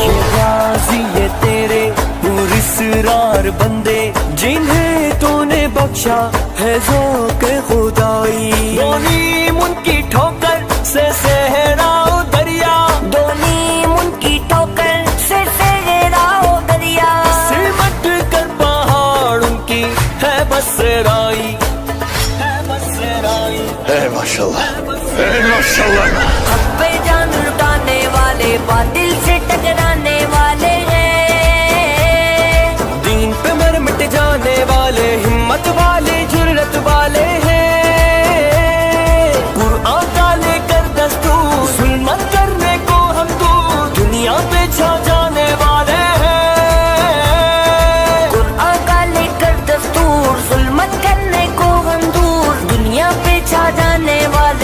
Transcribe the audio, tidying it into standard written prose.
یہ غازی یہ تیرے پراسرار بندے جنہیں تو نے بخشا ہے ذوق خدائی. دونیم ان کی ٹھوکر سے صحراؤ دریا، دونیم ان کی ٹھوکر سے صحراؤ دریا، سمٹ کر پہاڑ ان کی ہے بسرائی، ہے بسرائی. حق پہ جان لٹانے والے باطل سے ٹکرانے والے ہیں، دین پہ مر مٹ جانے والے ہمت والے جرت والے ہیں. قرآن کا لے کر دستور ظلمت کرنے کو ہم دور دنیا پہ چھا جانے والے ہیں. قرآن کا لے کر دستور ظلمت کرنے کو ہم دور دنیا پہ چھا جانے والے